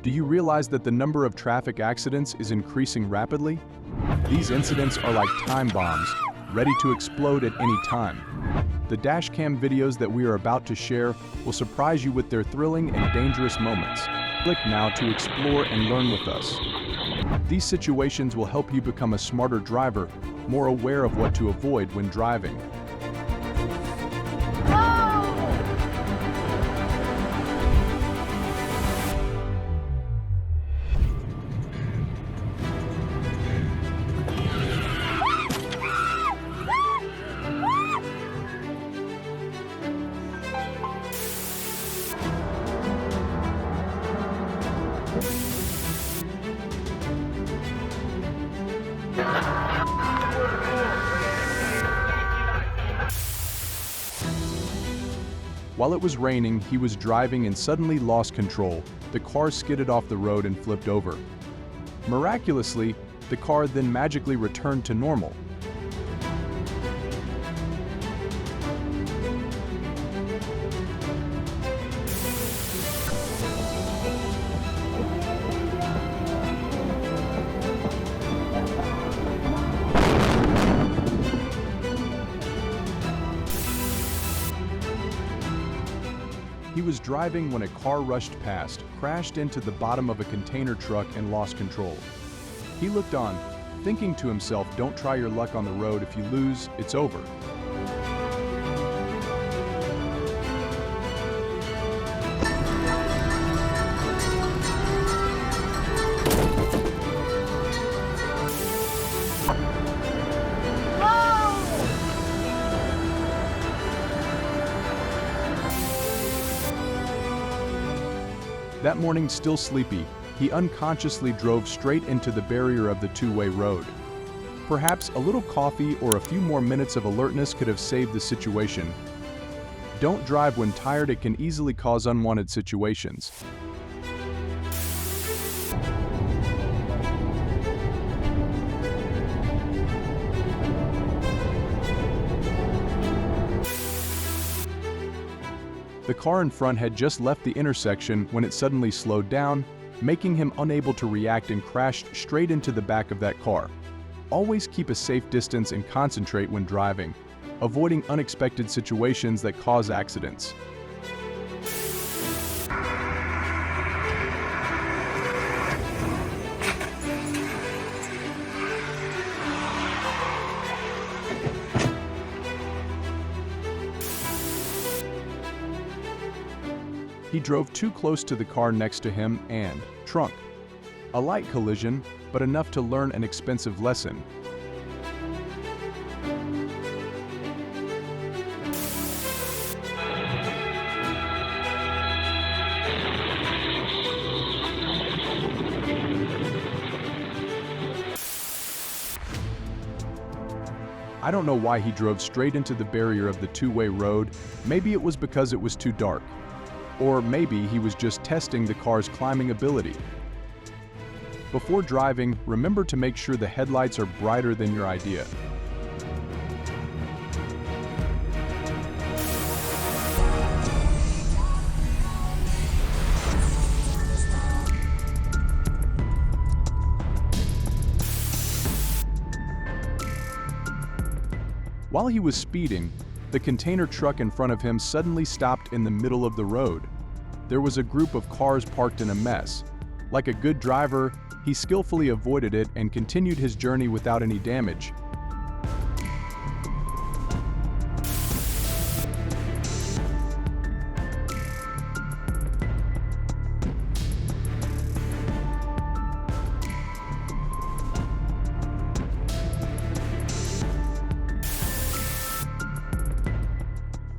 Do you realize that the number of traffic accidents is increasing rapidly? These incidents are like time bombs, ready to explode at any time. The dashcam videos that we are about to share will surprise you with their thrilling and dangerous moments. Click now to explore and learn with us. These situations will help you become a smarter driver, more aware of what to avoid when driving. While it was raining, he was driving and suddenly lost control. The car skidded off the road and flipped over. Miraculously, the car then magically returned to normal. He was driving when a car rushed past, crashed into the bottom of a container truck and lost control. He looked on, thinking to himself, don't try your luck on the road. If you lose, it's over. That morning, still sleepy, he unconsciously drove straight into the barrier of the two-way road. Perhaps a little coffee or a few more minutes of alertness could have saved the situation. Don't drive when tired, it can easily cause unwanted situations. The car in front had just left the intersection when it suddenly slowed down, making him unable to react and crashed straight into the back of that car. Always keep a safe distance and concentrate when driving, avoiding unexpected situations that cause accidents. He drove too close to the car next to him and trunk. A light collision, but enough to learn an expensive lesson. I don't know why he drove straight into the barrier of the two-way road. Maybe it was because it was too dark. Or maybe he was just testing the car's climbing ability. Before driving, remember to make sure the headlights are brighter than your idea. While he was speeding, the container truck in front of him suddenly stopped in the middle of the road. There was a group of cars parked in a mess. Like a good driver, he skillfully avoided it and continued his journey without any damage.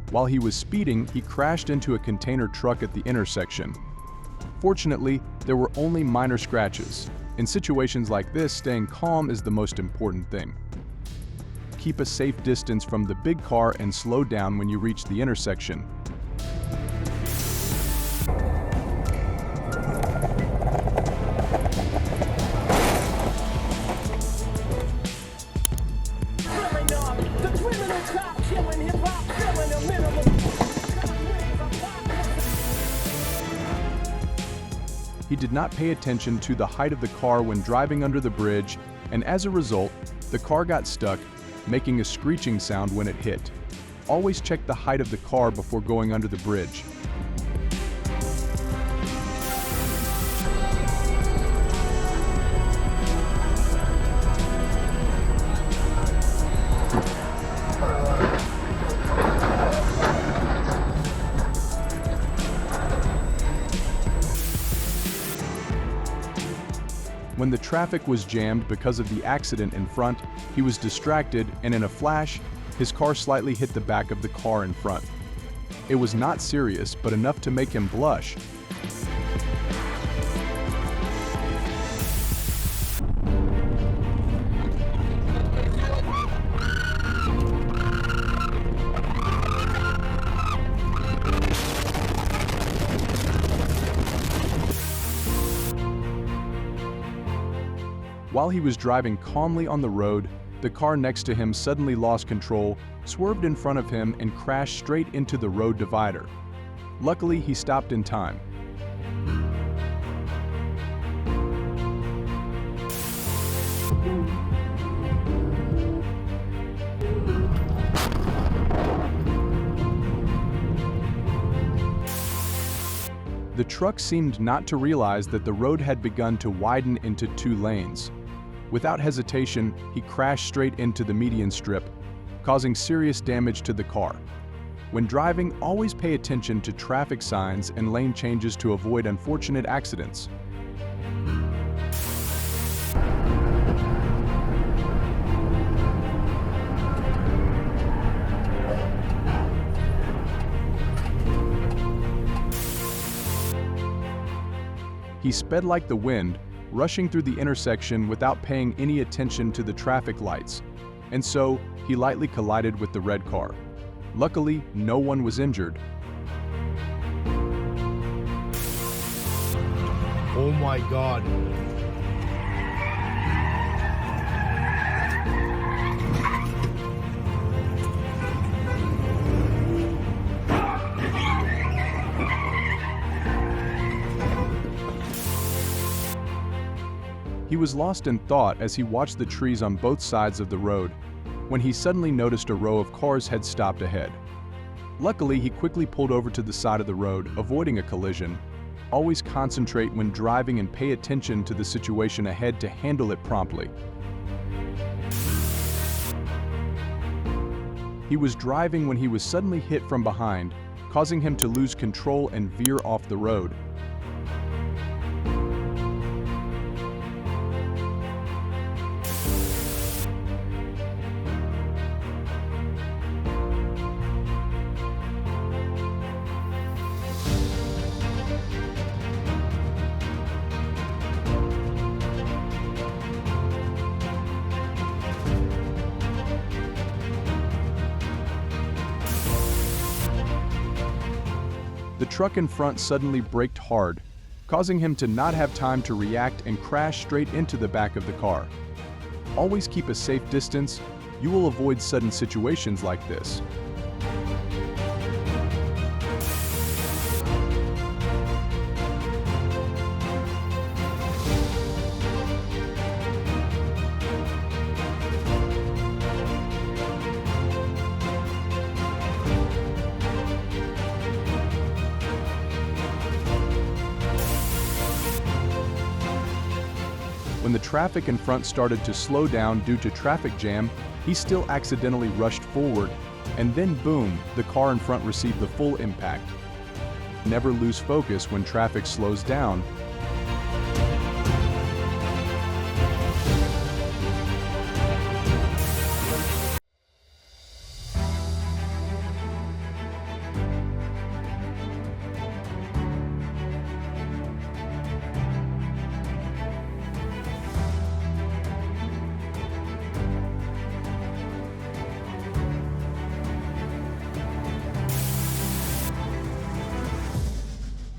While he was speeding, he crashed into a container truck at the intersection. Fortunately, there were only minor scratches. In situations like this, staying calm is the most important thing. Keep a safe distance from the big car and slow down when you reach the intersection. He did not pay attention to the height of the car when driving under the bridge, and as a result, the car got stuck, making a screeching sound when it hit. Always check the height of the car before going under the bridge. When the traffic was jammed because of the accident in front, he was distracted, and in a flash, his car slightly hit the back of the car in front. It was not serious, but enough to make him blush. While he was driving calmly on the road, the car next to him suddenly lost control, swerved in front of him, and crashed straight into the road divider. Luckily, he stopped in time. The truck seemed not to realize that the road had begun to widen into 2 lanes. Without hesitation, he crashed straight into the median strip, causing serious damage to the car. When driving, always pay attention to traffic signs and lane changes to avoid unfortunate accidents. He sped like the wind, rushing through the intersection without paying any attention to the traffic lights, and so he lightly collided with the red car. Luckily, no one was injured. Oh my God. He was lost in thought as he watched the trees on both sides of the road, when he suddenly noticed a row of cars had stopped ahead. Luckily, he quickly pulled over to the side of the road, avoiding a collision. Always concentrate when driving and pay attention to the situation ahead to handle it promptly. He was driving when he was suddenly hit from behind, causing him to lose control and veer off the road. The truck in front suddenly braked hard, causing him to not have time to react and crash straight into the back of the car. Always keep a safe distance. You will avoid sudden situations like this. When the traffic in front started to slow down due to traffic jam, he still accidentally rushed forward, and then boom, the car in front received the full impact. Never lose focus when traffic slows down.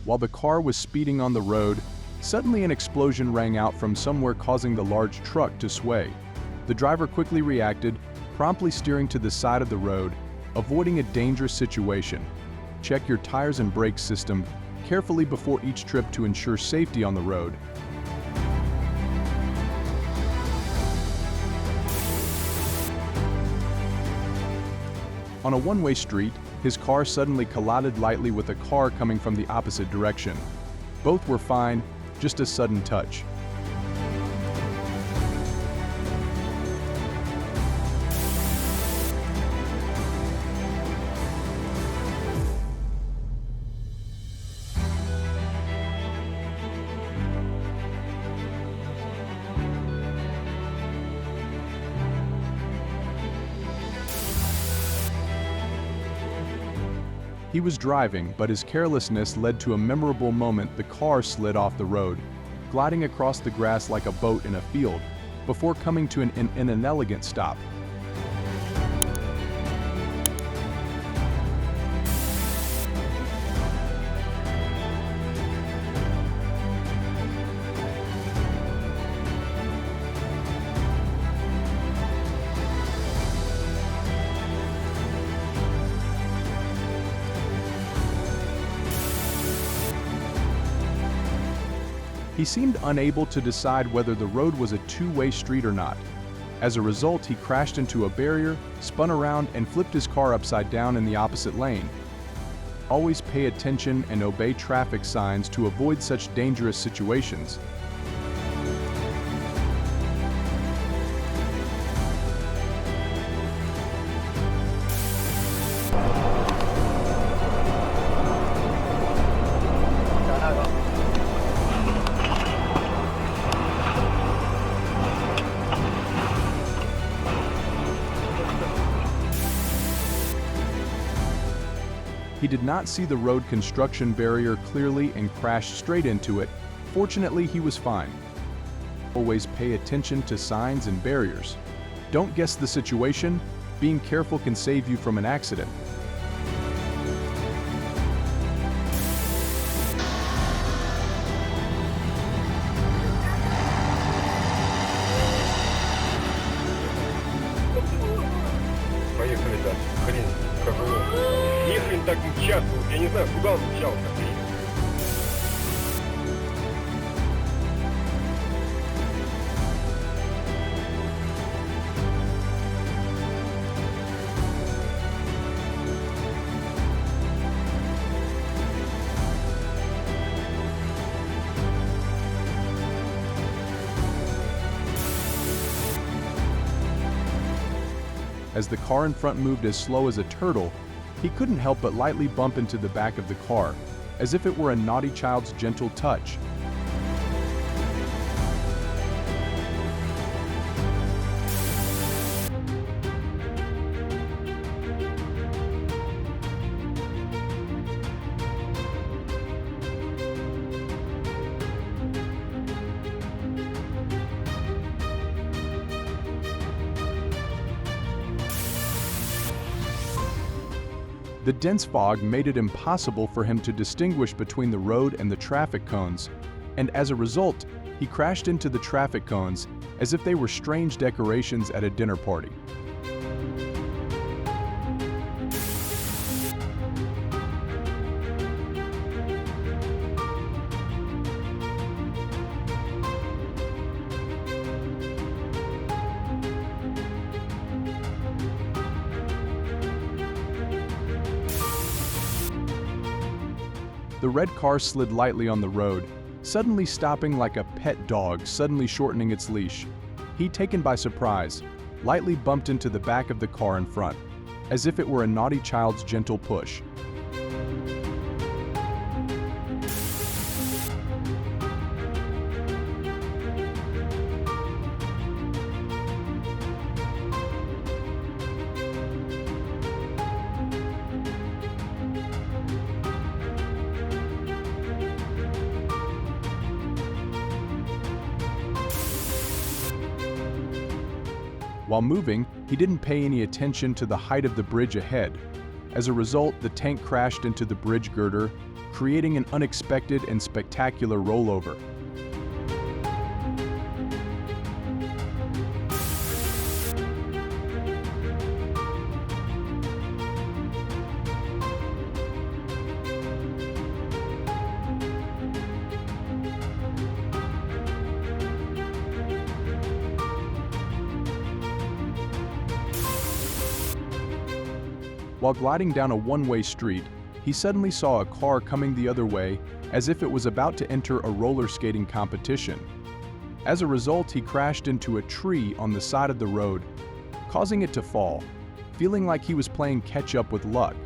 While the car was speeding on the road, suddenly an explosion rang out from somewhere, causing the large truck to sway. The driver quickly reacted, promptly steering to the side of the road, avoiding a dangerous situation. Check your tires and brake system. carefully before each trip to ensure safety on the road. On a one-way street, his car suddenly collided lightly with a car coming from the opposite direction. Both were fine, just a sudden touch. He was driving, but his carelessness led to a memorable moment. The car slid off the road, gliding across the grass like a boat in a field, before coming to an inelegant stop. He seemed unable to decide whether the road was a two-way street or not. As a result, he crashed into a barrier, spun around, and flipped his car upside down in the opposite lane. Always pay attention and obey traffic signs to avoid such dangerous situations. He did not see the road construction barrier clearly and crashed straight into it. Fortunately, he was fine. Always pay attention to signs and barriers. Don't guess the situation. Being careful can save you from an accident. Поехали, да. Хрен, как его. Ехали так часто, я не знаю, куда он мчался. As the car in front moved as slow as a turtle, he couldn't help but lightly bump into the back of the car, as if it were a naughty child's gentle touch. The dense fog made it impossible for him to distinguish between the road and the traffic cones, and as a result, he crashed into the traffic cones as if they were strange decorations at a dinner party. The red car slid lightly on the road, suddenly stopping like a pet dog suddenly shortening its leash. He, taken by surprise, lightly bumped into the back of the car in front, as if it were a naughty child's gentle push. While moving, he didn't pay any attention to the height of the bridge ahead. As a result, the tank crashed into the bridge girder, creating an unexpected and spectacular rollover. While gliding down a one-way street, he suddenly saw a car coming the other way as if it was about to enter a roller skating competition. As a result, he crashed into a tree on the side of the road, causing it to fall, feeling like he was playing catch-up with luck.